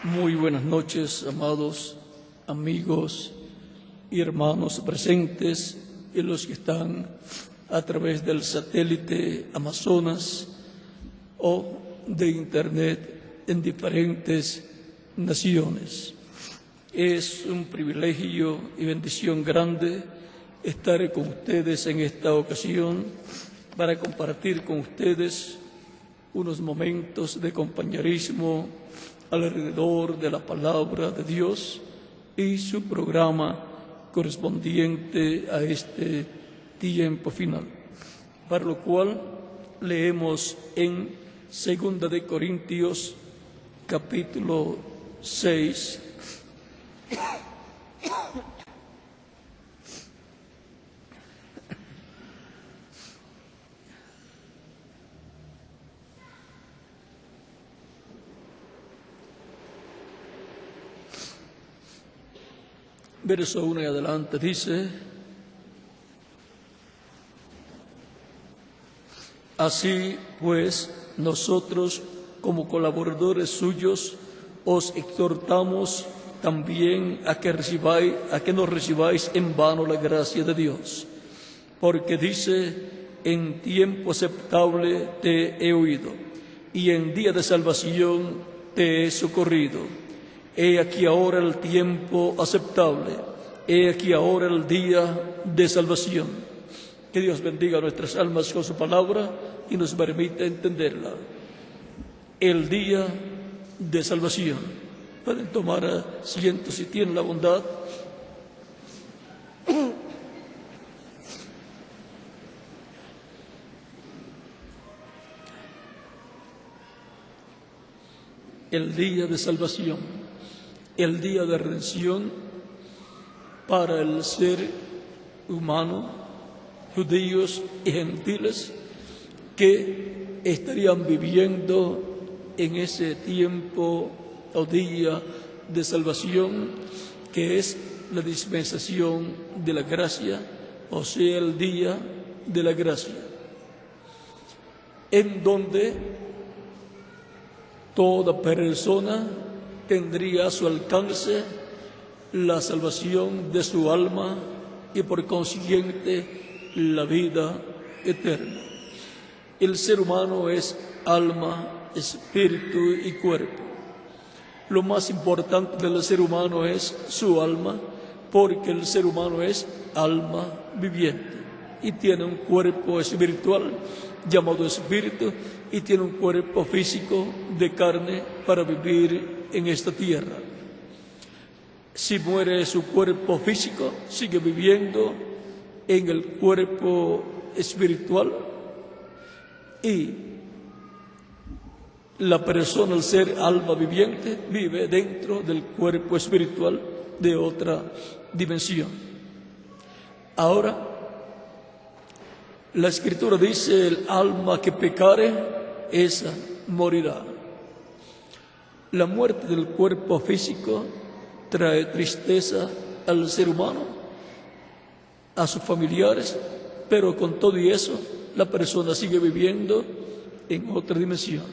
Muy buenas noches, amados amigos y hermanos presentes y los que están a través del satélite Amazonas o de Internet en diferentes naciones. Es un privilegio y bendición grande estar con ustedes en esta ocasión para compartir con ustedes unos momentos de compañerismo alrededor de la palabra de Dios y su programa correspondiente a este tiempo final, para lo cual leemos en 2 de Corintios capítulo 6 verso 1 y adelante. Dice: así pues, nosotros como colaboradores suyos os exhortamos también a que no recibáis en vano la gracia de Dios, porque dice: en tiempo aceptable te he oído, y en día de salvación te he socorrido. He aquí ahora el tiempo aceptable, he aquí ahora el día de salvación. Que Dios bendiga nuestras almas con su palabra y nos permita entenderla. El día de salvación. Pueden tomar asiento si tienen la bondad. El día de salvación. El día de redención para el ser humano, judíos y gentiles, que estarían viviendo en ese tiempo o día de salvación, que es la dispensación de la gracia, o sea, el día de la gracia, en donde toda persona tendría a su alcance la salvación de su alma y por consiguiente la vida eterna. El ser humano es alma, espíritu y cuerpo. Lo más importante del ser humano es su alma, porque el ser humano es alma viviente y tiene un cuerpo espiritual llamado espíritu y tiene un cuerpo físico de carne para vivir en esta tierra. Si muere su cuerpo físico, sigue viviendo en el cuerpo espiritual, y la persona, al ser alma viviente, vive dentro del cuerpo espiritual de otra dimensión. Ahora, la Escritura dice: el alma que pecare, esa morirá. La muerte del cuerpo físico trae tristeza al ser humano, a sus familiares, pero con todo y eso, la persona sigue viviendo en otra dimensión.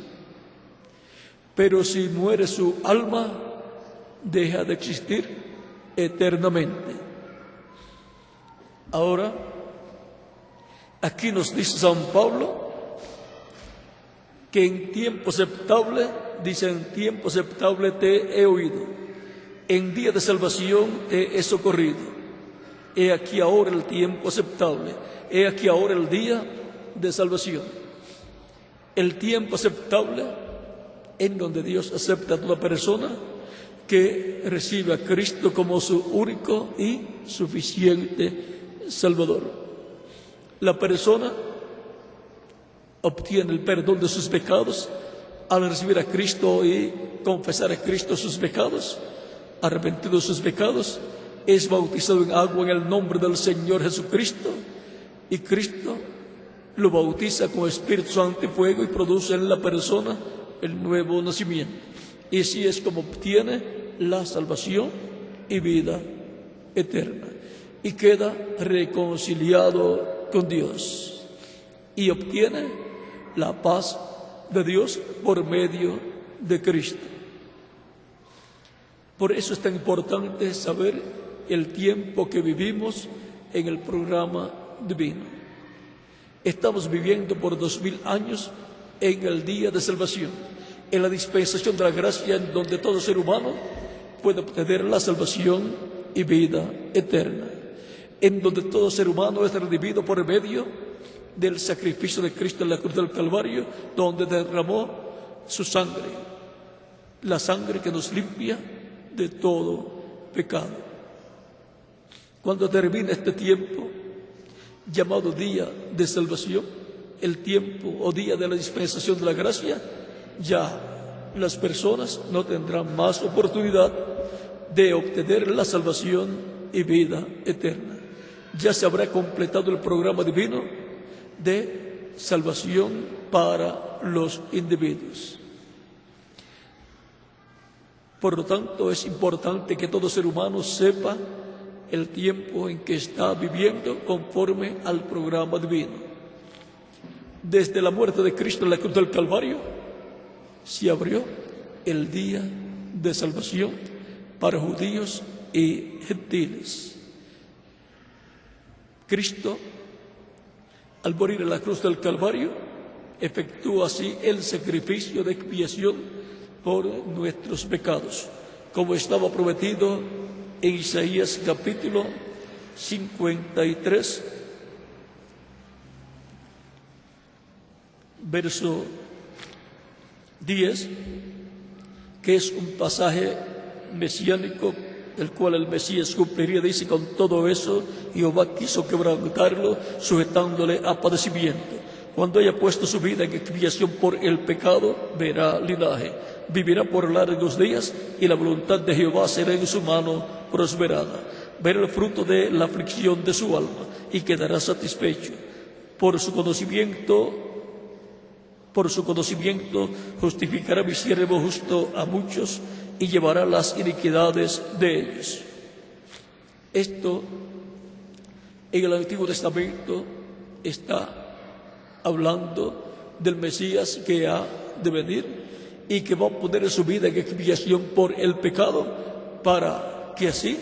Pero si muere su alma, deja de existir eternamente. Ahora, aquí nos dice San Pablo que en tiempo aceptable, dice: en tiempo aceptable te he oído, en día de salvación te he socorrido. He aquí ahora el tiempo aceptable, he aquí ahora el día de salvación. El tiempo aceptable en donde Dios acepta a toda persona que recibe a Cristo como su único y suficiente Salvador. La persona obtiene el perdón de sus pecados al recibir a Cristo y confesar a Cristo sus pecados, arrepentido de sus pecados, es bautizado en agua en el nombre del Señor Jesucristo, y Cristo lo bautiza con Espíritu Santo y fuego y produce en la persona el nuevo nacimiento. Y así es como obtiene la salvación y vida eterna, y queda reconciliado con Dios y obtiene la paz de Dios por medio de Cristo. Por eso es tan importante saber el tiempo que vivimos en el programa divino. Estamos viviendo por 2000 años en el día de salvación, en la dispensación de la gracia, en donde todo ser humano puede obtener la salvación y vida eterna, en donde todo ser humano es redimido por medio del sacrificio de Cristo en la cruz del Calvario, donde derramó su sangre, la sangre que nos limpia de todo pecado. Cuando termine este tiempo llamado día de salvación, el tiempo o día de la dispensación de la gracia, ya las personas no tendrán más oportunidad de obtener la salvación y vida eterna. Ya se habrá completado el programa divino de salvación para los individuos. Por lo tanto, es importante que todo ser humano sepa el tiempo en que está viviendo conforme al programa divino. Desde la muerte de Cristo en la cruz del Calvario se abrió el día de salvación para judíos y gentiles. Cristo, al morir en la cruz del Calvario, efectuó así el sacrificio de expiación por nuestros pecados, como estaba prometido en Isaías capítulo 53, verso 10, que es un pasaje mesiánico, el cual el Mesías cumpliría. Dice: con todo eso, Jehová quiso quebrantarlo, sujetándole a padecimiento. Cuando haya puesto su vida en expiación por el pecado, verá linaje, vivirá por largos días, y la voluntad de Jehová será en su mano prosperada. Verá el fruto de la aflicción de su alma y quedará satisfecho. Por su conocimiento justificará mi siervo justo a muchos y llevará las iniquidades de ellos. Esto en el Antiguo Testamento está hablando del Mesías que ha de venir y que va a poner su vida en expiación por el pecado, para que así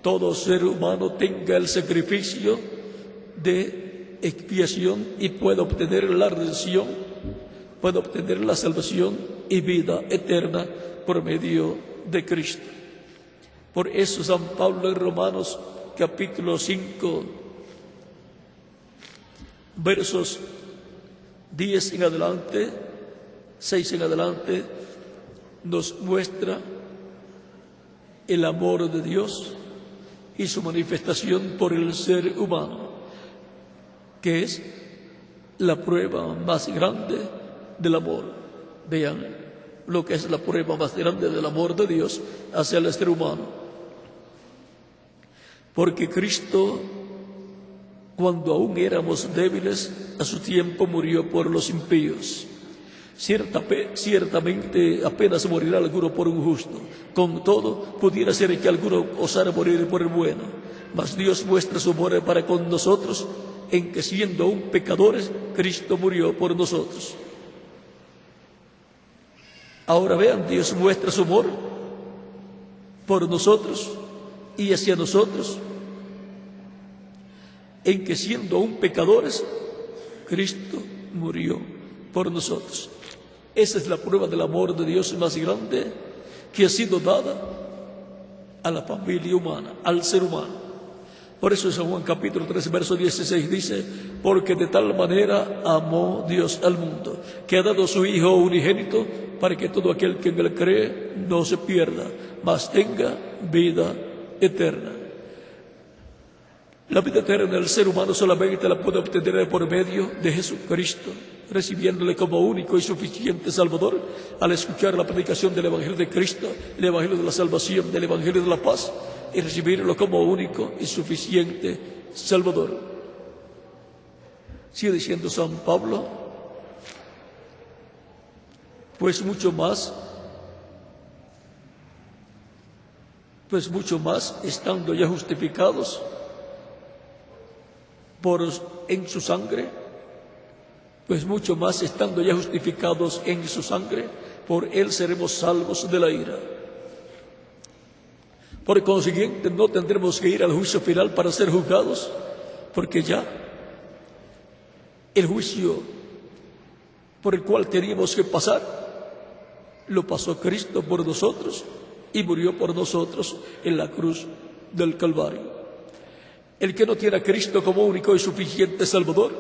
todo ser humano tenga el sacrificio de expiación y pueda obtener la redención, pueda obtener la salvación y vida eterna por medio de Cristo. Por eso San Pablo en Romanos capítulo 5, versos 10 en adelante, 6 en adelante, nos muestra el amor de Dios y su manifestación por el ser humano, que es la prueba más grande del amor. Vean lo que es la prueba más grande del amor de Dios hacia el ser humano. Porque Cristo, cuando aún éramos débiles, a su tiempo murió por los impíos. Ciertamente apenas morirá alguno por un justo. Con todo, pudiera ser que alguno osara morir por el bueno. Mas Dios muestra su amor para con nosotros, en que siendo aún pecadores, Cristo murió por nosotros. Ahora vean, Dios muestra su amor por nosotros y hacia nosotros, en que siendo aún pecadores, Cristo murió por nosotros. Esa es la prueba del amor de Dios más grande que ha sido dada a la familia humana, al ser humano. Por eso San Juan capítulo 3, verso 16 dice: porque de tal manera amó Dios al mundo, que ha dado a su Hijo unigénito, para que todo aquel que en él cree no se pierda, mas tenga vida eterna. La vida eterna del ser humano solamente la puede obtener por medio de Jesucristo, recibiéndole como único y suficiente Salvador, al escuchar la predicación del Evangelio de Cristo, el Evangelio de la salvación, del Evangelio de la paz, y recibirlo como único y suficiente Salvador. Sigue diciendo San Pablo: pues mucho más, estando ya justificados en su sangre, pues mucho más estando ya justificados en su sangre, por él seremos salvos de la ira. Por consiguiente, no tendremos que ir al juicio final para ser juzgados, porque ya el juicio por el cual teníamos que pasar, lo pasó Cristo por nosotros y murió por nosotros en la cruz del Calvario. El que no tiene a Cristo como único y suficiente Salvador,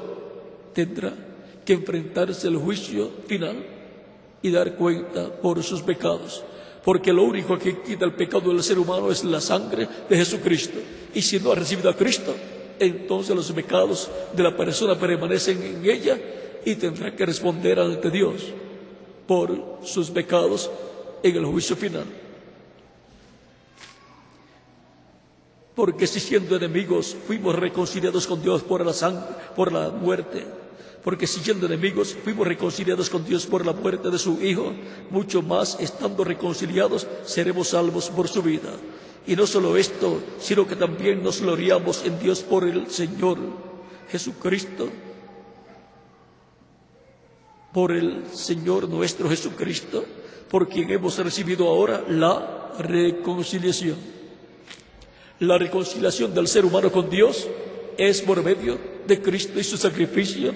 tendrá que enfrentarse al juicio final y dar cuenta por sus pecados. Porque lo único que quita el pecado del ser humano es la sangre de Jesucristo. Y si no ha recibido a Cristo, entonces los pecados de la persona permanecen en ella y tendrá que responder ante Dios por sus pecados en el juicio final. Porque si siendo enemigos fuimos reconciliados con Dios por la sangre, por la muerte, porque si siendo enemigos fuimos reconciliados con Dios por la muerte de su Hijo, mucho más estando reconciliados seremos salvos por su vida. Y no solo esto, sino que también nos gloriamos en Dios por el Señor Jesucristo, por el Señor nuestro Jesucristo, por quien hemos recibido ahora la reconciliación. La reconciliación del ser humano con Dios es por medio de Cristo y su sacrificio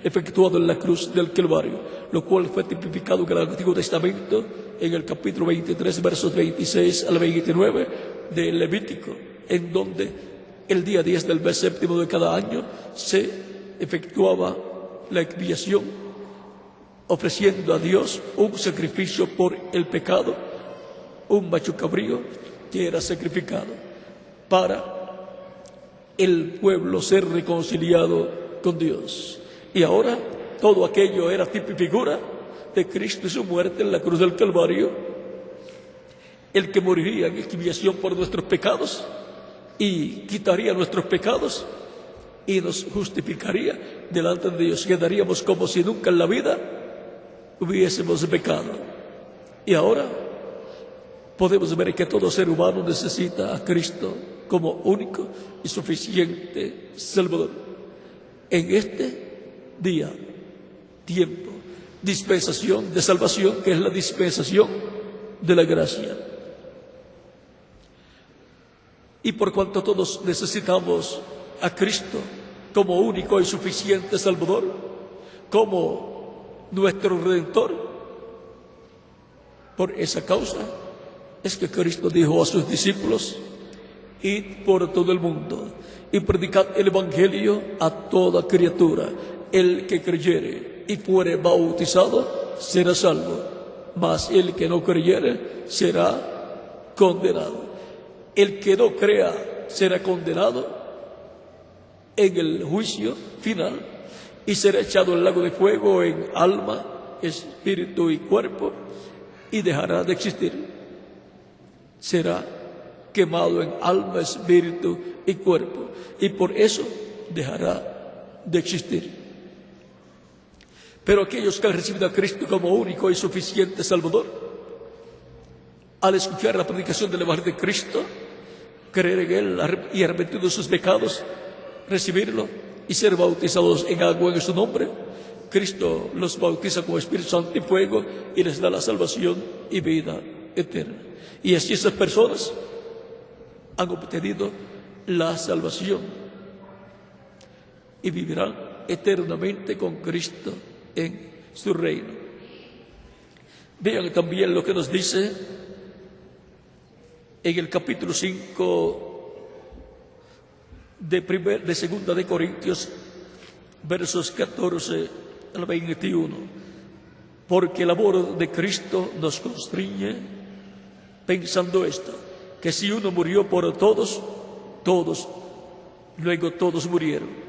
efectuado en la cruz del Calvario, lo cual fue tipificado en el Antiguo Testamento en el capítulo 23, versos 26 al 29 de Levítico, en donde el día 10 del mes séptimo de cada año se efectuaba la expiación, ofreciendo a Dios un sacrificio por el pecado, un macho cabrío que era sacrificado para el pueblo ser reconciliado con Dios. Y ahora todo aquello era tipo y figura de Cristo y su muerte en la cruz del Calvario, el que moriría en expiación por nuestros pecados y quitaría nuestros pecados y nos justificaría delante de Dios. Quedaríamos como si nunca en la vida hubiésemos pecado. Y ahora podemos ver que todo ser humano necesita a Cristo como único y suficiente Salvador. En este día, tiempo, dispensación de salvación, que es la dispensación de la gracia. Y por cuanto todos necesitamos a Cristo como único y suficiente Salvador, como nuestro Redentor, por esa causa es que Cristo dijo a sus discípulos: id por todo el mundo y predicad el Evangelio a toda criatura. El que creyere y fuere bautizado será salvo, mas el que no creyere será condenado. El que no crea será condenado en el juicio final y será echado al lago de fuego en alma, espíritu y cuerpo, y dejará de existir. Será quemado en alma, espíritu y cuerpo, y por eso dejará de existir. Pero aquellos que han recibido a Cristo como único y suficiente Salvador, al escuchar la predicación del Evangelio de Cristo, creer en Él y arrepentir de sus pecados, recibirlo y ser bautizados en agua en su nombre, Cristo los bautiza con Espíritu Santo y fuego y les da la salvación y vida eterna. Y así esas personas han obtenido la salvación y vivirán eternamente con Cristo en su reino. Vean también lo que nos dice en el capítulo 5 de Segunda de Corintios, versos 14 al 21. Porque el amor de Cristo nos constriñe, pensando esto, que si uno murió por todos, luego todos murieron.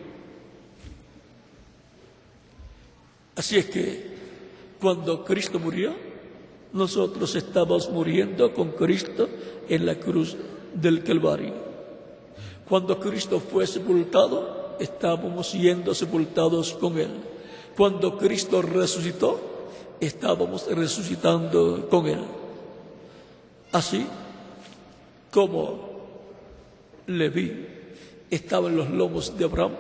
Así es que cuando Cristo murió, nosotros estamos muriendo con Cristo en la cruz del Calvario. Cuando Cristo fue sepultado, estábamos siendo sepultados con Él. Cuando Cristo resucitó, estábamos resucitando con Él. Así como Leví estaba en los lomos de Abraham,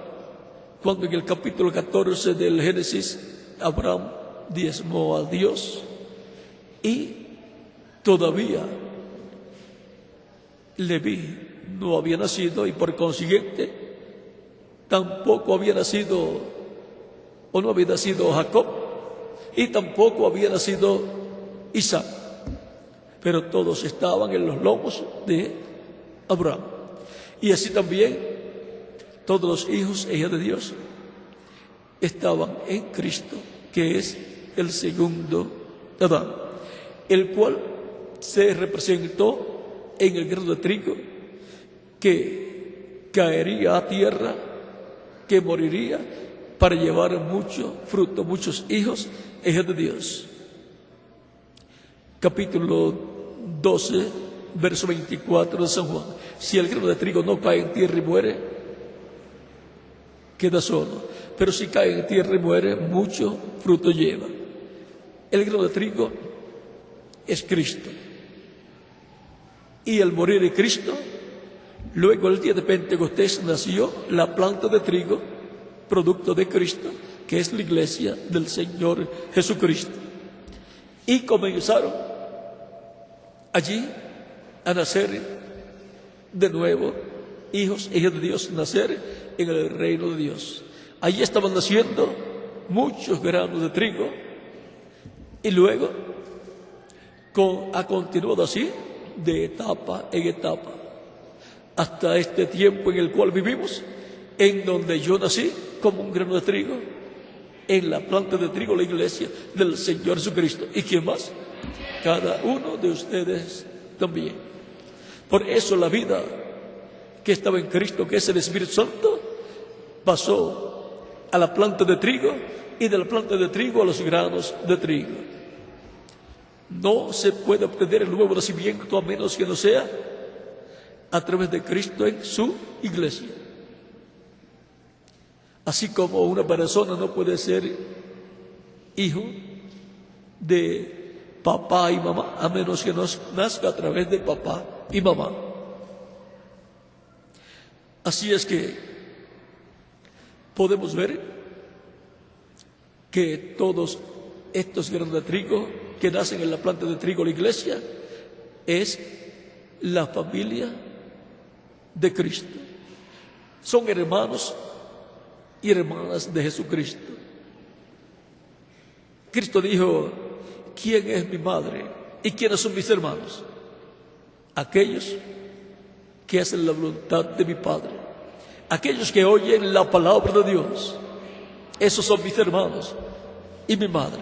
cuando en el capítulo 14 del Génesis Abraham diezmó a Dios, y todavía Leví no había nacido y por consiguiente tampoco había nacido, o no había nacido Jacob, y tampoco había nacido Isaac, pero todos estaban en los lomos de Abraham. Y así también todos los hijos e hijas de Dios estaban en Cristo, que es el segundo Adán, el cual se representó en el grano de trigo que caería a tierra, que moriría para llevar mucho fruto, muchos hijos e hijas de Dios. Capítulo 12, verso 24 de San Juan. Si el grano de trigo no cae en tierra y muere, queda solo, pero si cae en tierra y muere, mucho fruto lleva. El grano de trigo es Cristo, y al morir en Cristo, luego el día de Pentecostés nació la planta de trigo, producto de Cristo, que es la iglesia del Señor Jesucristo. Y comenzaron allí a nacer de nuevo hijos e hijas de Dios, nacer en el reino de Dios. Allí estaban naciendo muchos granos de trigo, y luego ha continuado así de etapa en etapa hasta este tiempo en el cual vivimos, en donde yo nací como un grano de trigo en la planta de trigo, la iglesia del Señor Jesucristo. ¿Y quién más? Cada uno de ustedes también. Por eso la vida que estaba en Cristo, que es el Espíritu Santo, pasó a la planta de trigo, y de la planta de trigo a los granos de trigo. No se puede obtener el nuevo nacimiento a menos que no sea a través de Cristo en su iglesia. Así como una persona no puede ser hijo de papá y mamá a menos que nazca a través de papá y mamá. Así es que podemos ver que todos estos granos de trigo que nacen en la planta de trigo, la iglesia, es la familia de Cristo. Son hermanos y hermanas de Jesucristo. Cristo dijo: ¿quién es mi madre y quiénes son mis hermanos? Aquellos que hacen la voluntad de mi Padre, aquellos que oyen la palabra de Dios. Esos son mis hermanos y mi madre.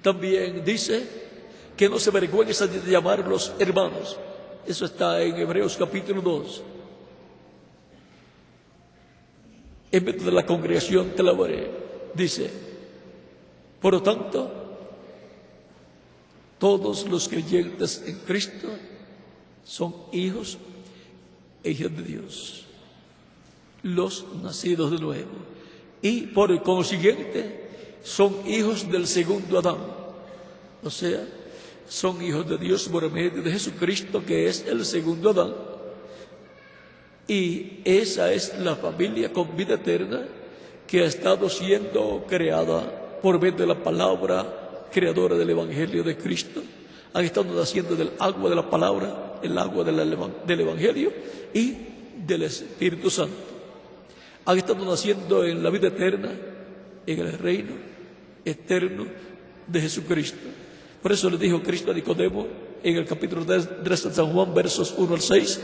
También dice que no se avergüenza de llamarlos hermanos. Eso está en Hebreos capítulo 2. En medio de la congregación te lavaré. Dice: por lo tanto, todos los creyentes en Cristo son hijos e hijas de Dios, los nacidos de nuevo, y por consiguiente son hijos del segundo Adán, o sea, son hijos de Dios por medio de Jesucristo, que es el segundo Adán. Y esa es la familia con vida eterna que ha estado siendo creada por medio de la palabra creadora del Evangelio de Cristo. Han estado naciendo del agua de la palabra, el agua del Evangelio y del Espíritu Santo. Han estado naciendo en la vida eterna, en el reino eterno de Jesucristo. Por eso le dijo Cristo a Nicodemo en el capítulo 3 de San Juan, versos 1 al 6: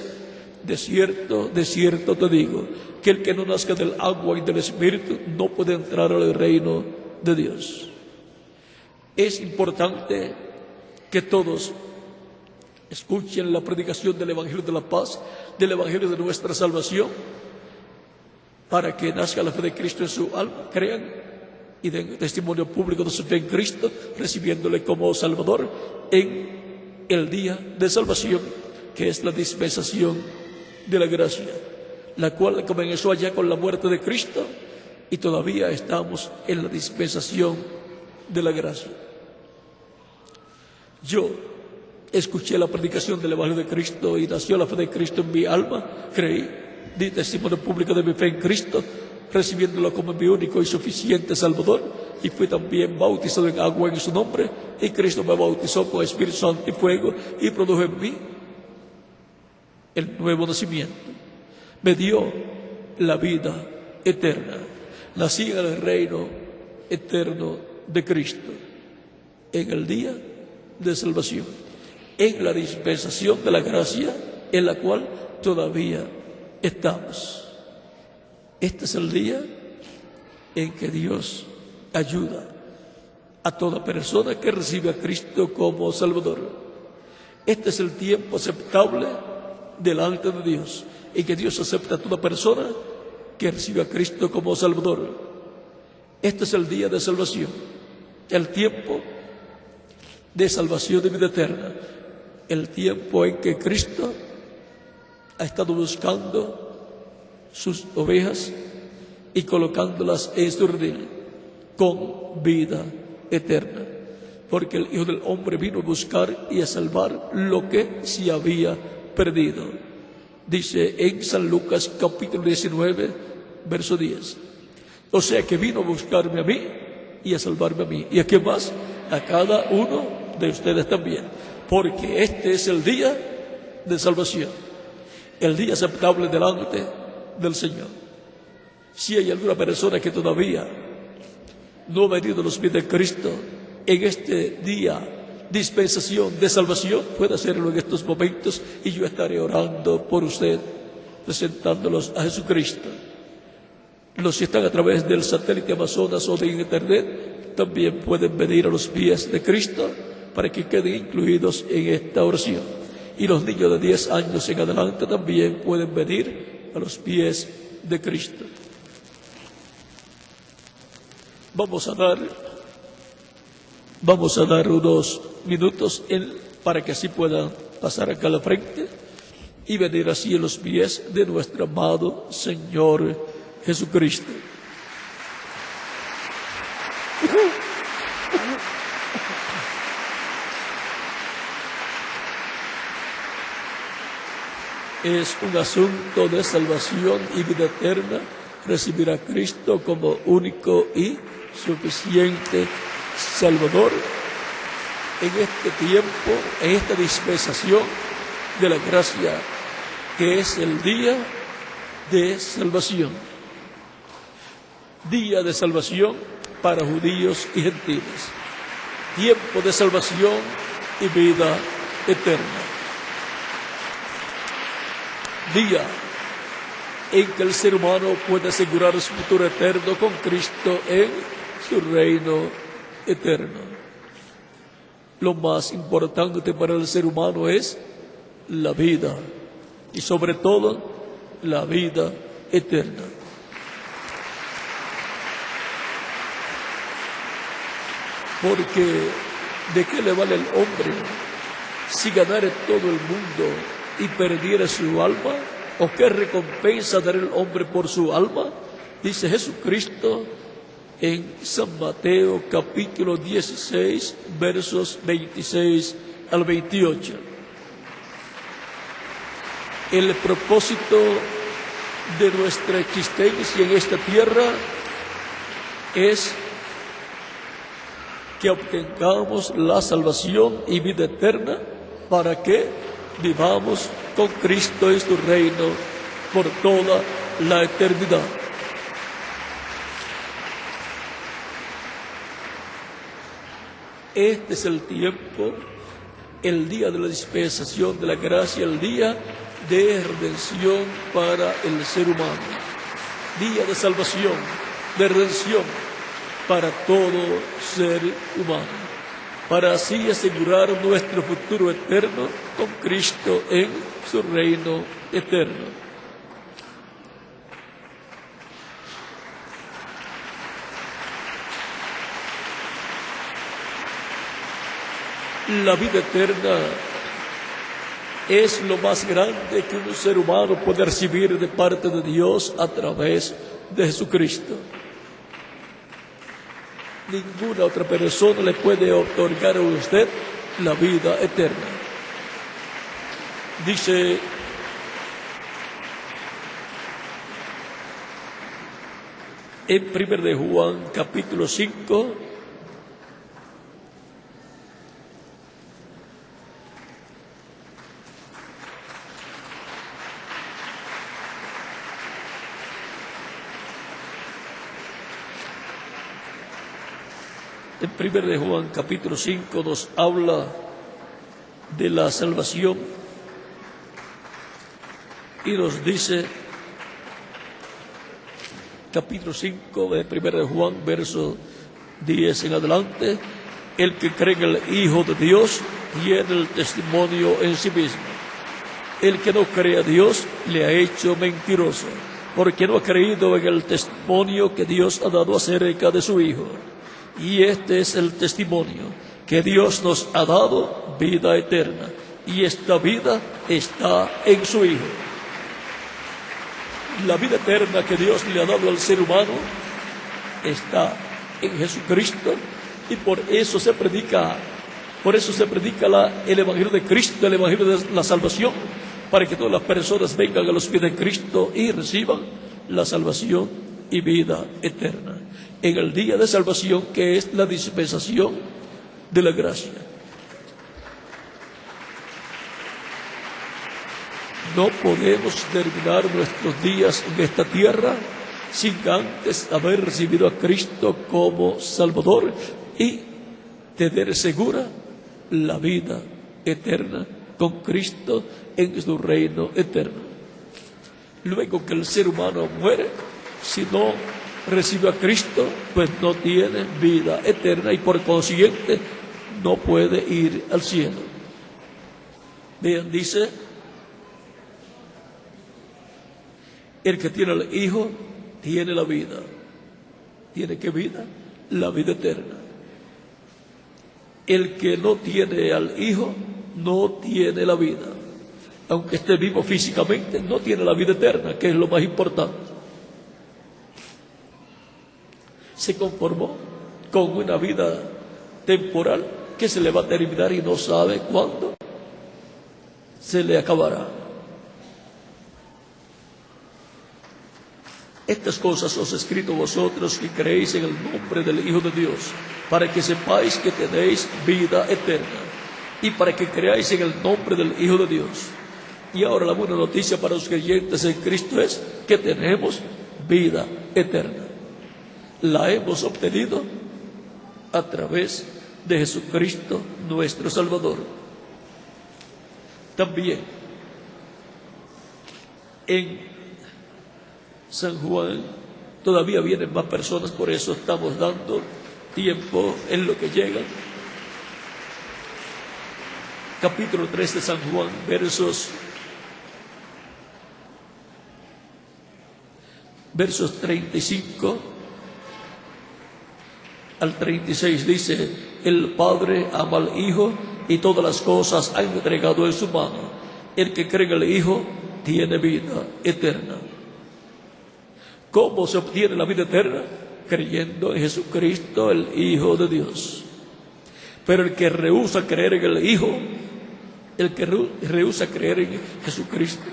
de cierto te digo, que el que no nazca del agua y del Espíritu no puede entrar al reino de Dios. Es importante que todos escuchen la predicación del Evangelio de la paz, del Evangelio de nuestra salvación, para que nazca la fe de Cristo en su alma, crean y den testimonio público de su fe en Cristo, recibiéndole como Salvador en el día de salvación, que es la dispensación de la gracia, la cual comenzó allá con la muerte de Cristo, y todavía estamos en la dispensación de la gracia. Yo escuché la predicación del Evangelio de Cristo y nació la fe de Cristo en mi alma, creí, di testimonio público de mi fe en Cristo, recibiéndolo como mi único y suficiente Salvador, y fui también bautizado en agua en su nombre, y Cristo me bautizó con Espíritu Santo y fuego y produjo en mí el nuevo nacimiento. Me dio la vida eterna. Nací en el reino eterno de Cristo, en el día de salvación, en la dispensación de la gracia en la cual todavía estamos. Este es el día en que Dios ayuda a toda persona que recibe a Cristo como Salvador. Este es el tiempo aceptable delante de Dios, en que Dios acepta a toda persona que recibe a Cristo como Salvador. Este es el día de salvación, el tiempo de salvación de vida eterna, el tiempo en que Cristo ha estado buscando sus ovejas y colocándolas en su redil con vida eterna, porque el Hijo del Hombre vino a buscar y a salvar lo que se había perdido. Dice en San Lucas capítulo 19, verso 10. O sea que vino a buscarme a mí y a salvarme a mí. ¿Y a quién más? A cada uno de ustedes también. Porque este es el día de salvación, el día aceptable delante del Señor. Si hay alguna persona que todavía no ha venido a los pies de Cristo en este día, dispensación de salvación, puede hacerlo en estos momentos y yo estaré orando por usted, presentándolos a Jesucristo. Los que están a través del satélite Amazonas o de internet también pueden venir a los pies de Cristo para que queden incluidos en esta oración. Y los niños de 10 años en adelante también pueden venir a los pies de Cristo. Vamos a dar unos minutos para que así puedan pasar acá a la frente y venir así a los pies de nuestro amado Señor Jesucristo. Es un asunto de salvación y vida eterna recibir a Cristo como único y suficiente Salvador en este tiempo, en esta dispensación de la gracia, que es el día de salvación. Día de salvación para judíos y gentiles. Tiempo de salvación y vida eterna. Día en que el ser humano puede asegurar su futuro eterno con Cristo en su reino eterno. Lo más importante para el ser humano es la vida y sobre todo la vida eterna. Porque ¿de qué le vale el hombre si ganare todo el mundo y perdiera su alma? ¿O qué recompensa dará el hombre por su alma? Dice Jesucristo en San Mateo capítulo 16, versos 26 al 28. El propósito de nuestra existencia en esta tierra es que obtengamos la salvación y vida eterna para que vivamos con Cristo en su reino por toda la eternidad. Este es el tiempo, el día de la dispensación de la gracia, el día de redención para el ser humano, día de salvación, de redención para todo ser humano, para así asegurar nuestro futuro eterno con Cristo en su reino eterno. La vida eterna es lo más grande que un ser humano puede recibir de parte de Dios a través de Jesucristo. Ninguna otra persona le puede otorgar a usted la vida eterna. Dice En 1 de Juan, capítulo 5, en 1 de Juan, capítulo 5, nos habla de la salvación y nos dice, capítulo 5 de 1 de Juan, verso 10 en adelante: el que cree en el Hijo de Dios tiene el testimonio en sí mismo. El que no cree a Dios le ha hecho mentiroso, porque no ha creído en el testimonio que Dios ha dado acerca de su Hijo. Y este es el testimonio, que Dios nos ha dado vida eterna, y esta vida está en su Hijo. La vida eterna que Dios le ha dado al ser humano está en Jesucristo, y por eso se predica el Evangelio de Cristo, el Evangelio de la salvación, para que todas las personas vengan a los pies de Cristo y reciban la salvación y vida eterna en el día de salvación, que es la dispensación de la gracia. No podemos terminar nuestros días en esta tierra sin antes haber recibido a Cristo como Salvador y tener segura la vida eterna con Cristo en su reino eterno. Luego que el ser humano muere, si no recibe a Cristo, pues no tiene vida eterna y por consiguiente no puede ir al cielo. Vean, dice: el que tiene al Hijo tiene la vida. ¿Tiene qué vida? La vida eterna. El que no tiene al Hijo no tiene la vida. Aunque esté vivo físicamente, no tiene la vida eterna, que es lo más importante. Se conformó con una vida temporal que se le va a terminar y no sabe cuándo se le acabará. Estas cosas os he escrito vosotros que creéis en el nombre del Hijo de Dios, para que sepáis que tenéis vida eterna, y para que creáis en el nombre del Hijo de Dios. Y ahora la buena noticia para los creyentes en Cristo es que tenemos vida eterna. La hemos obtenido a través de Jesucristo nuestro Salvador. También en San Juan todavía vienen más personas, por eso estamos dando tiempo en lo que llegan. Capítulo 3 de San Juan, versos 35 al 36 dice: el Padre ama al Hijo y todas las cosas ha entregado en su mano. El que cree en el Hijo tiene vida eterna. ¿Cómo se obtiene la vida eterna? Creyendo en Jesucristo, el Hijo de Dios. Pero el que rehúsa creer en el Hijo, el que rehúsa creer en Jesucristo,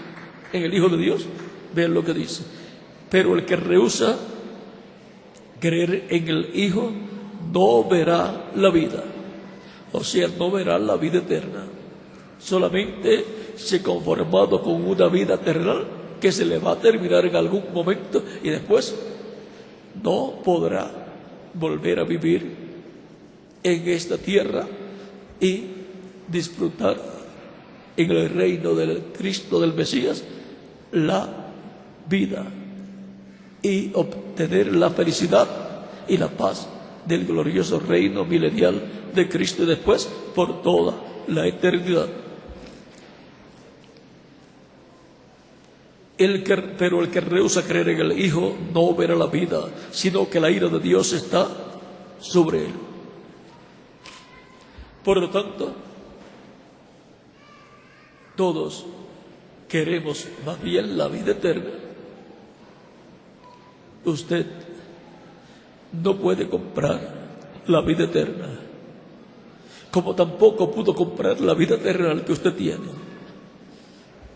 en el Hijo de Dios, vean lo que dice: pero el que rehúsa creer en el Hijo no verá la vida. O sea, no verá la vida eterna. Solamente se ha conformado con una vida terrenal que se le va a terminar en algún momento y después no podrá volver a vivir en esta tierra y disfrutar en el reino del Cristo, del Mesías, la vida y obtener la felicidad y la paz del glorioso reino milenial de Cristo y después por toda la eternidad. Pero el que rehúsa creer en el Hijo no verá la vida, sino que la ira de Dios está sobre él. Por lo tanto, todos queremos más bien la vida eterna. Usted no puede comprar la vida eterna, como tampoco pudo comprar la vida terrenal que usted tiene.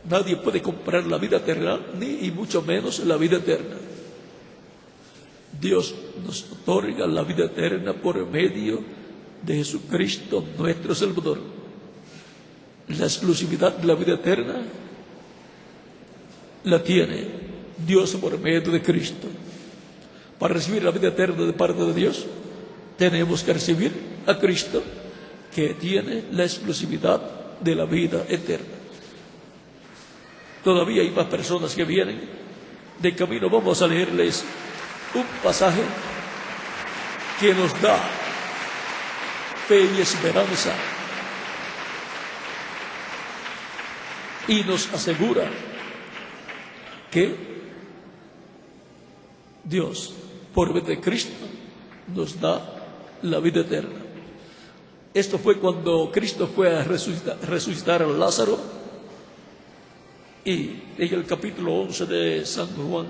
Nadie puede comprar la vida terrenal, ni y mucho menos la vida eterna. Dios nos otorga la vida eterna por medio de Jesucristo nuestro Salvador. La exclusividad de la vida eterna la tiene Dios por medio de Cristo. Para recibir la vida eterna de parte de Dios, tenemos que recibir a Cristo, que tiene la exclusividad de la vida eterna. Todavía hay más personas que vienen de camino. Vamos a leerles un pasaje que nos da fe y esperanza y nos asegura que Dios, por medio de Cristo, nos da la vida eterna. Esto fue cuando Cristo fue a resucitar a Lázaro, y en el capítulo 11 de San Juan,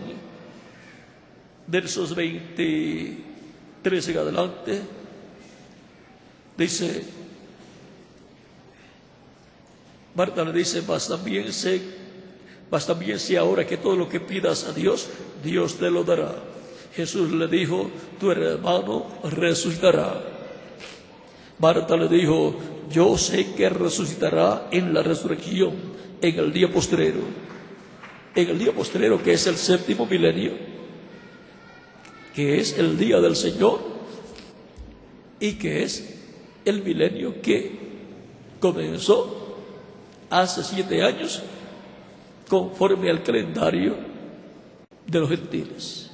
versos 23 en adelante, dice, Marta le dice, mas también sé ahora que todo lo que pidas a Dios, Dios te lo dará. Jesús le dijo, tu hermano resucitará. Marta le dijo, yo sé que resucitará en la resurrección, en el día postrero. En el día postrero, que es el séptimo milenio, que es el día del Señor, y que es el milenio que comenzó hace 7 años, conforme al calendario de los gentiles.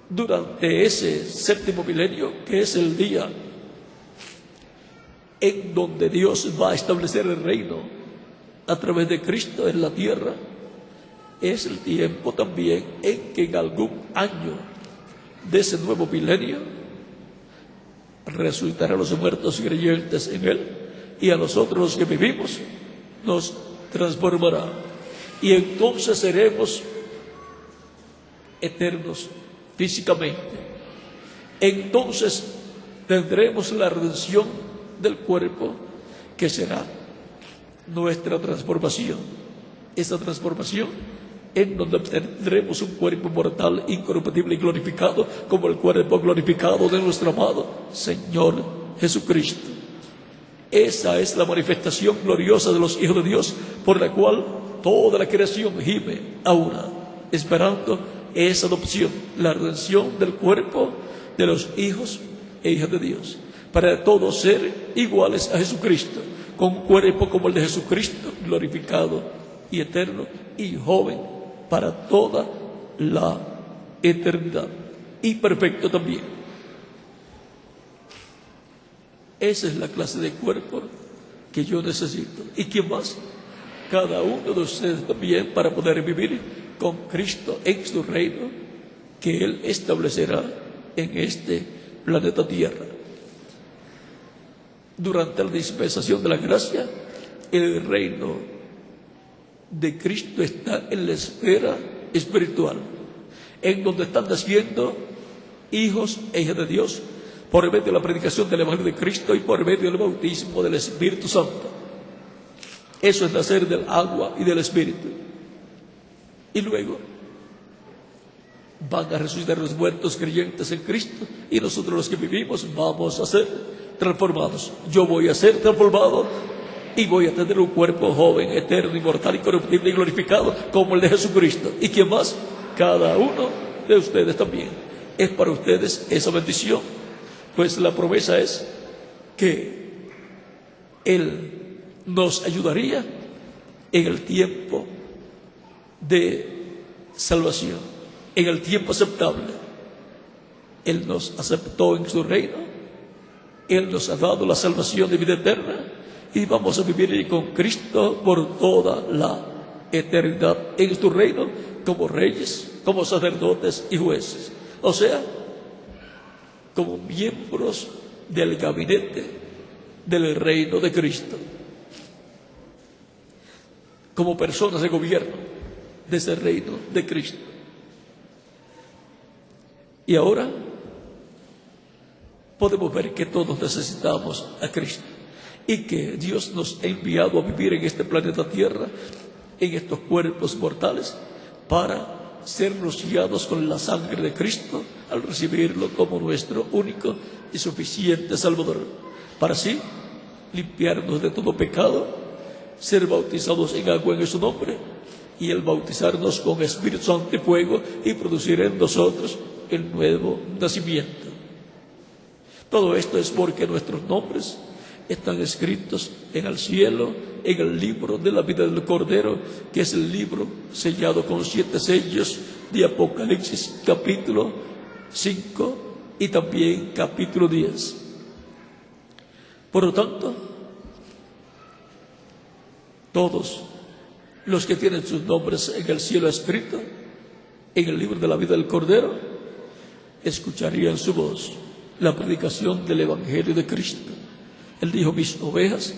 Durante ese séptimo milenio, que es el día en donde Dios va a establecer el reino a través de Cristo en la tierra, es el tiempo también en que en algún año de ese nuevo milenio resucitarán los muertos creyentes en Él, y a nosotros los que vivimos nos transformará, y entonces seremos eternos físicamente. Entonces tendremos la redención del cuerpo, que será nuestra transformación. Esa transformación en donde tendremos un cuerpo mortal, incorruptible y glorificado, como el cuerpo glorificado de nuestro amado Señor Jesucristo. Esa es la manifestación gloriosa de los hijos de Dios, por la cual toda la creación gime ahora, esperando esa adopción, la redención del cuerpo de los hijos e hijas de Dios, para todos ser iguales a Jesucristo, con un cuerpo como el de Jesucristo, glorificado y eterno y joven para toda la eternidad, y perfecto también. Esa es la clase de cuerpo que yo necesito. ¿Y quién más? Cada uno de ustedes también, para poder vivir con Cristo en su reino, que Él establecerá en este planeta Tierra. Durante la dispensación de la gracia, el reino de Cristo está en la esfera espiritual, en donde están naciendo hijos e hijas de Dios, por medio de la predicación del Evangelio de Cristo y por medio del bautismo del Espíritu Santo. Eso es nacer del agua y del Espíritu. Y luego van a resucitar los muertos creyentes en Cristo, y nosotros los que vivimos vamos a ser transformados. Yo voy a ser transformado y voy a tener un cuerpo joven, eterno, inmortal, incorruptible y glorificado como el de Jesucristo. ¿Y quién más? Cada uno de ustedes también. Es para ustedes esa bendición, pues la promesa es que Él nos ayudaría en el tiempo de salvación, en el tiempo aceptable. Él nos aceptó en su reino, Él nos ha dado la salvación de vida eterna, y vamos a vivir con Cristo por toda la eternidad en su reino, como reyes, como sacerdotes y jueces, o sea, como miembros del gabinete del reino de Cristo, como personas de gobierno de ese reino de Cristo. Y ahora podemos ver que todos necesitamos a Cristo, y que Dios nos ha enviado a vivir en este planeta Tierra, en estos cuerpos mortales, para ser rociados con la sangre de Cristo al recibirlo como nuestro único y suficiente Salvador, para así limpiarnos de todo pecado, ser bautizados en agua en su nombre y el bautizarnos con Espíritu Santo y fuego y producir en nosotros el nuevo nacimiento. Todo esto es porque nuestros nombres están escritos en el cielo, en el libro de la vida del Cordero, que es el libro sellado con 7 sellos de Apocalipsis capítulo 5 y también capítulo 10. Por lo tanto, todos los que tienen sus nombres en el cielo escrito, en el libro de la vida del Cordero, escucharían su voz, la predicación del Evangelio de Cristo. Él dijo: mis ovejas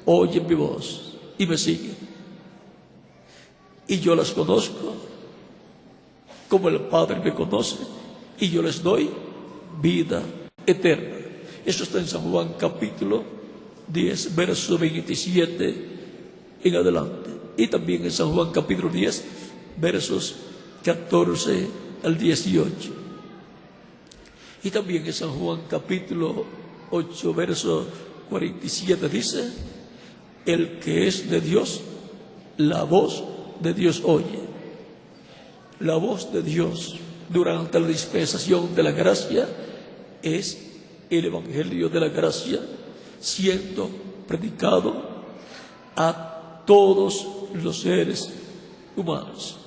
oyen mi voz y me siguen, y yo las conozco como el Padre me conoce, y yo les doy vida eterna. Eso está en San Juan capítulo 10, verso 27 en adelante, y también en San Juan capítulo 10, versos 14 al 18, y también en San Juan capítulo 8, verso 47 dice: el que es de Dios, la voz de Dios oye. La voz de Dios durante la dispensación de la gracia es el Evangelio de la gracia siendo predicado a todos los seres humanos.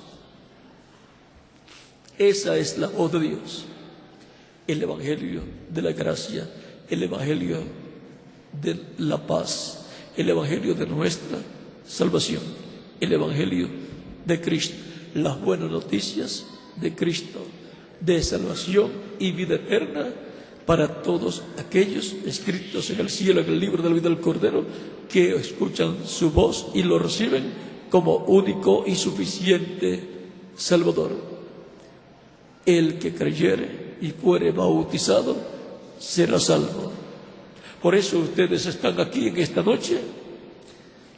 Esa es la voz de Dios, el Evangelio de la gracia, el Evangelio de la paz, el Evangelio de nuestra salvación, el Evangelio de Cristo, las buenas noticias de Cristo, de salvación y vida eterna para todos aquellos escritos en el cielo, en el libro de la vida del Cordero, que escuchan su voz y lo reciben como único y suficiente Salvador. El que creyere y fuere bautizado será salvo. Por eso ustedes están aquí en esta noche,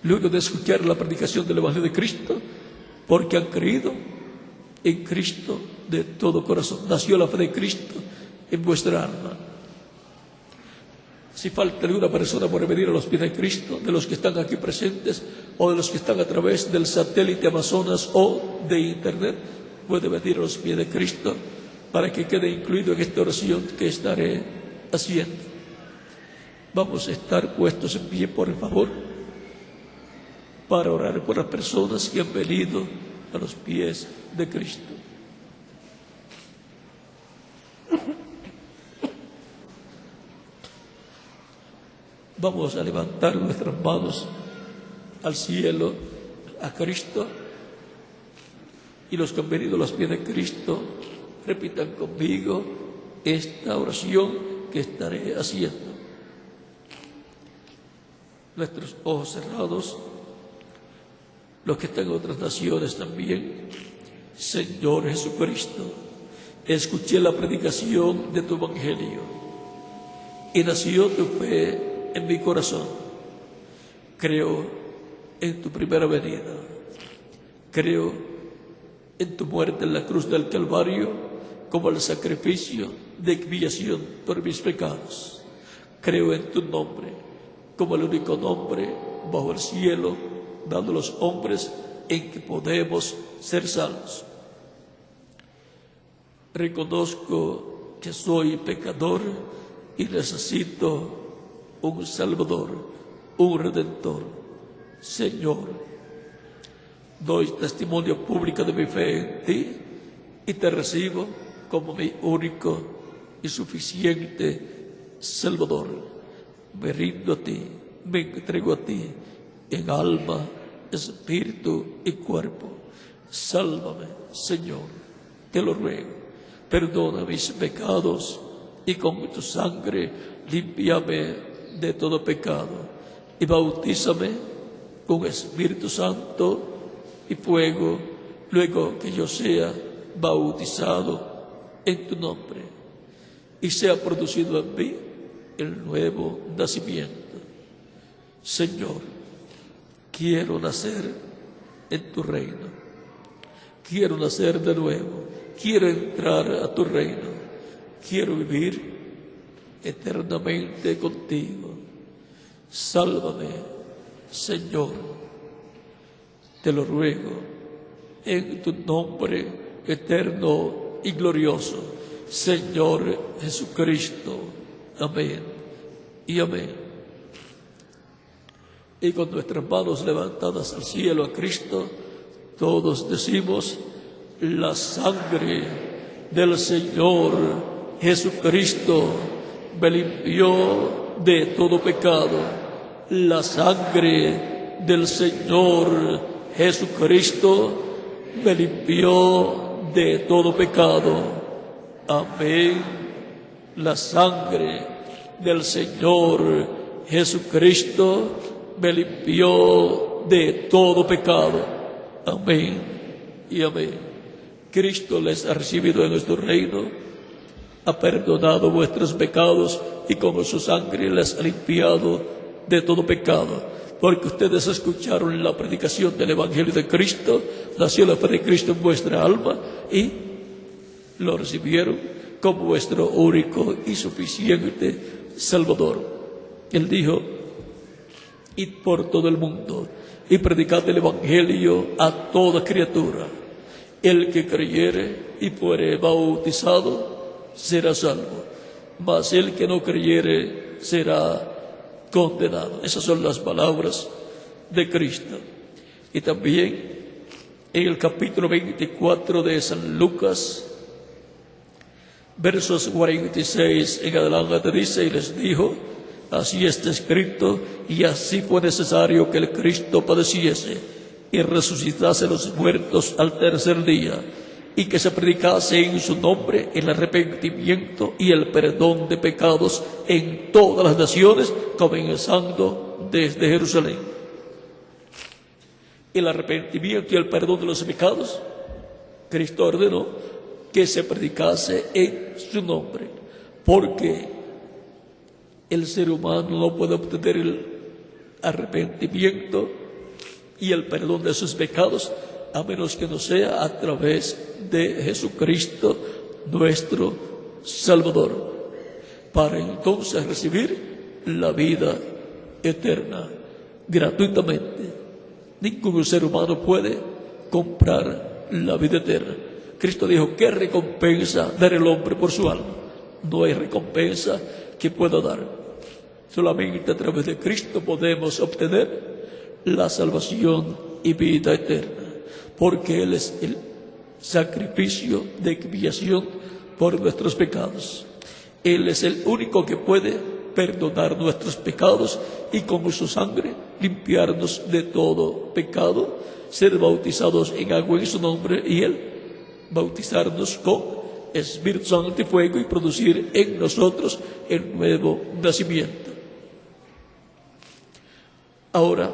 luego de escuchar la predicación del Evangelio de Cristo, porque han creído en Cristo de todo corazón. Nació la fe de Cristo en vuestra alma. Si falta alguna persona por venir a los pies de Cristo, de los que están aquí presentes o de los que están a través del satélite Amazonas o de Internet, puede venir a los pies de Cristo para que quede incluido en esta oración que estaré haciendo. Vamos a estar puestos en pie, por favor, para orar por las personas que han venido a los pies de Cristo. Vamos a levantar nuestras manos al cielo, a Cristo, y los que han venido a los pies de Cristo repitan conmigo esta oración que estaré haciendo. Nuestros ojos cerrados, los que están en otras naciones también. Señor Jesucristo, escuché la predicación de tu Evangelio y nació tu fe en mi corazón. Creo en tu primera venida, creo en tu muerte en la cruz del Calvario como el sacrificio de expiación por mis pecados. Creo en tu nombre como el único nombre bajo el cielo dado a los hombres en que podemos ser salvos. Reconozco que soy pecador y necesito un Salvador, un Redentor. Señor, doy testimonio público de mi fe en ti y te recibo como mi único y suficiente Salvador. Me rindo a ti, me entrego a ti en alma, espíritu y cuerpo. Sálvame, Señor, te lo ruego. Perdona mis pecados y con tu sangre límpiame de todo pecado y bautízame con Espíritu Santo y fuego, luego que yo sea bautizado en tu nombre y sea producido en mí el nuevo nacimiento. Señor, quiero nacer en tu reino. quiero nacer de nuevo, quiero entrar a tu reino, quiero vivir eternamente contigo. Sálvame, Señor, te lo ruego, en tu nombre eterno y glorioso, Señor Jesucristo. Amén y amén. Y con nuestras manos levantadas al cielo a Cristo, todos decimos: la sangre del Señor Jesucristo me limpió de todo pecado. La sangre del Señor Jesucristo me limpió de todo pecado. Amén. La sangre del Señor Jesucristo me limpió de todo pecado. Amén y amén. Cristo les ha recibido en nuestro reino, ha perdonado vuestros pecados y con su sangre les ha limpiado de todo pecado. Porque ustedes escucharon la predicación del Evangelio de Cristo, nació la fe de Cristo en vuestra alma y lo recibieron como vuestro único y suficiente Salvador. Él dijo: id por todo el mundo y predicad el Evangelio a toda criatura. El que creyere y fuere bautizado será salvo, mas el que no creyere será condenado. Esas son las palabras de Cristo. Y también en el capítulo 24 de San Lucas, versos 46 en adelante dice: y les dijo: así está escrito, y así fue necesario que el Cristo padeciese y resucitase los muertos al tercer día, y que se predicase en su nombre el arrepentimiento y el perdón de pecados en todas las naciones, comenzando desde Jerusalén. El arrepentimiento y el perdón de los pecados, Cristo ordenó que se predicase en su nombre, porque el ser humano no puede obtener el arrepentimiento y el perdón de sus pecados a menos que no sea a través de Jesucristo nuestro Salvador, para entonces recibir la vida eterna gratuitamente. Ningún ser humano puede comprar la vida eterna. Cristo dijo: ¿qué recompensa dará el hombre por su alma? No hay recompensa que pueda dar. Solamente a través de Cristo podemos obtener la salvación y vida eterna, porque Él es el sacrificio de expiación por nuestros pecados. Él es el único que puede perdonar nuestros pecados y con su sangre limpiarnos de todo pecado, ser bautizados en agua en su nombre y Él bautizarnos con Espíritu Santo y fuego y producir en nosotros el nuevo nacimiento. Ahora,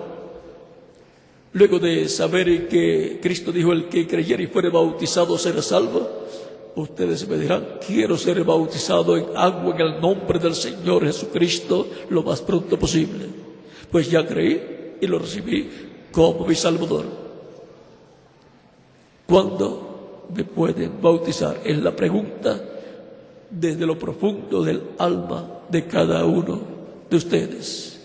luego de saber que Cristo dijo: el que creyere y fuere bautizado será salvo, ustedes me dirán: quiero ser bautizado en agua en el nombre del Señor Jesucristo lo más pronto posible. Pues ya creí y lo recibí como mi Salvador. ¿Cuándo me pueden bautizar? Es la pregunta desde lo profundo del alma de cada uno de ustedes.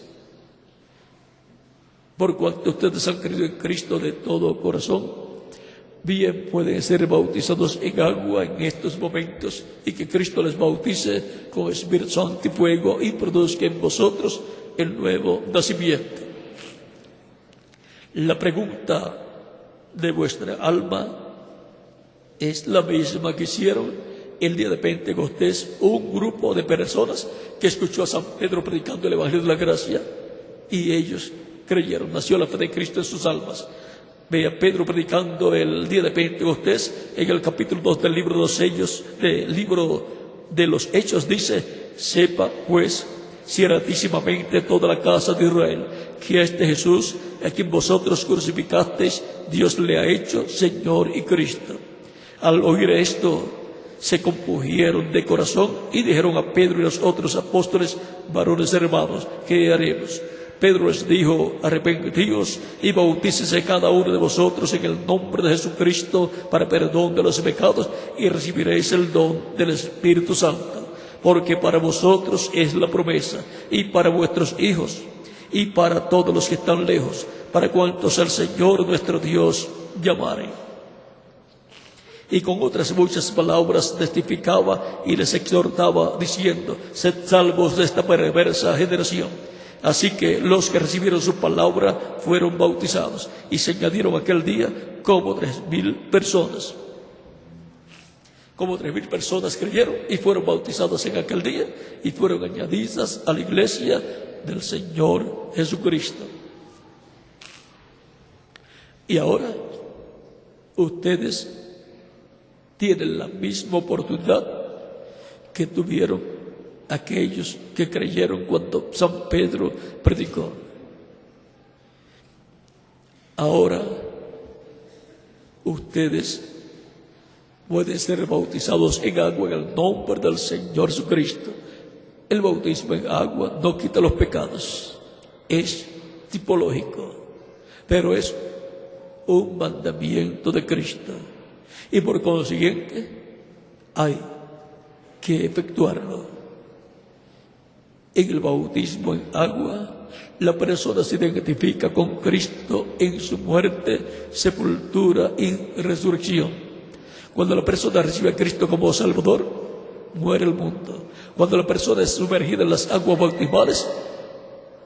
Por cuanto ustedes han creído en Cristo de todo corazón, bien pueden ser bautizados en agua en estos momentos y que Cristo les bautice con Espíritu Santo y fuego y produzca en vosotros el nuevo nacimiento. La pregunta de vuestra alma es la misma que hicieron el día de Pentecostés un grupo de personas que escuchó a San Pedro predicando el Evangelio de la Gracia y ellos creyeron. Nació la fe de Cristo en sus almas. Ve a Pedro predicando el día de Pentecostés en el capítulo 2 del libro de los Hechos, del libro de los Hechos, dice: sepa pues ciertísimamente toda la casa de Israel que este Jesús, a quien vosotros crucificasteis, Dios le ha hecho Señor y Cristo. Al oír esto, se compungieron de corazón y dijeron a Pedro y a los otros apóstoles: varones hermanos, ¿qué haremos? Pedro les dijo: arrepentíos y bautícese cada uno de vosotros en el nombre de Jesucristo para perdón de los pecados, y recibiréis el don del Espíritu Santo. Porque para vosotros es la promesa, y para vuestros hijos, y para todos los que están lejos, para cuantos el Señor nuestro Dios llamare. Y con otras muchas palabras testificaba y les exhortaba, diciendo: sed salvos de esta perversa generación. Así que los que recibieron su palabra fueron bautizados, y se añadieron aquel día como 3,000 personas. Como 3,000 personas creyeron y fueron bautizadas en aquel día, y fueron añadidas a la iglesia del Señor Jesucristo. Y ahora ustedes tienen la misma oportunidad que tuvieron aquellos que creyeron cuando San Pedro predicó. Ahora ustedes pueden ser bautizados en agua en el nombre del Señor Jesucristo. El bautismo en agua no quita los pecados, es tipológico, pero es un mandamiento de Cristo, y por consiguiente hay que efectuarlo. En el bautismo en agua, la persona se identifica con Cristo en su muerte, sepultura y resurrección. Cuando la persona recibe a Cristo como Salvador, muere el mundo. Cuando la persona es sumergida en las aguas bautismales,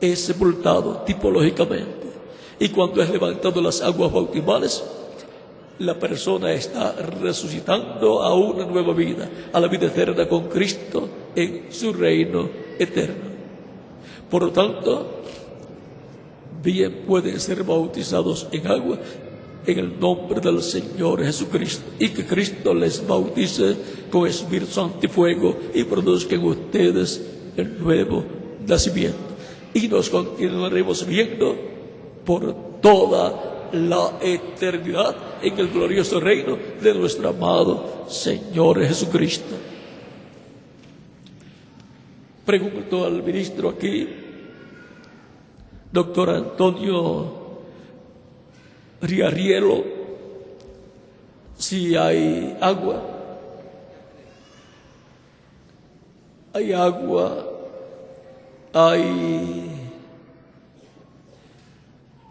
es sepultado tipológicamente. Y cuando es levantado en las aguas bautismales, la persona está resucitando a una nueva vida, a la vida eterna con Cristo en su reino eterno. Por lo tanto, bien pueden ser bautizados en agua en el nombre del Señor Jesucristo, y que Cristo les bautice con Espíritu Santo y fuego, y produzca en ustedes el nuevo nacimiento. Y nos continuaremos viendo por toda la eternidad en el glorioso reino de nuestro amado Señor Jesucristo. Pregunto al ministro aquí, doctor Antonio Riarielo, si hay agua. Hay agua, hay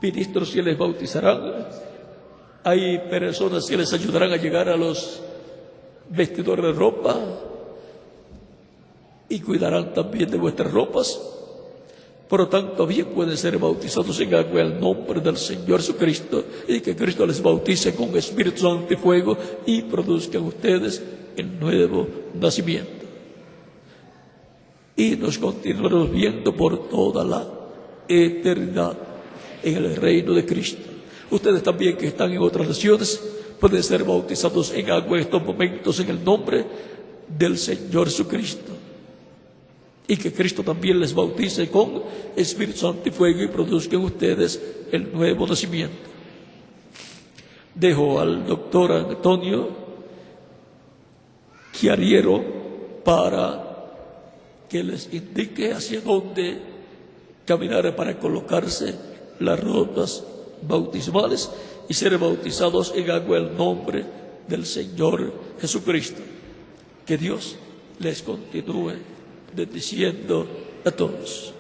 ministros que les bautizarán, hay personas que les ayudarán a llegar a los vestidores de ropa y cuidarán también de vuestras ropas. Por lo tanto, bien pueden ser bautizados en agua en el nombre del Señor Jesucristo, y que Cristo les bautice con Espíritu Santo y fuego, y produzcan ustedes el nuevo nacimiento. Y nos continuaremos viendo por toda la eternidad en el reino de Cristo. Ustedes también, que están en otras naciones, pueden ser bautizados en agua en estos momentos en el nombre del Señor Jesucristo, y que Cristo también les bautice con Espíritu Santo y fuego, y produzcan ustedes el nuevo nacimiento. Dejo al doctor Antonio Chiariero para que les indique hacia dónde caminar para colocarse las ropas bautismales y ser bautizados en agua en el nombre del Señor Jesucristo. Que Dios les continúe bendiciendo a todos.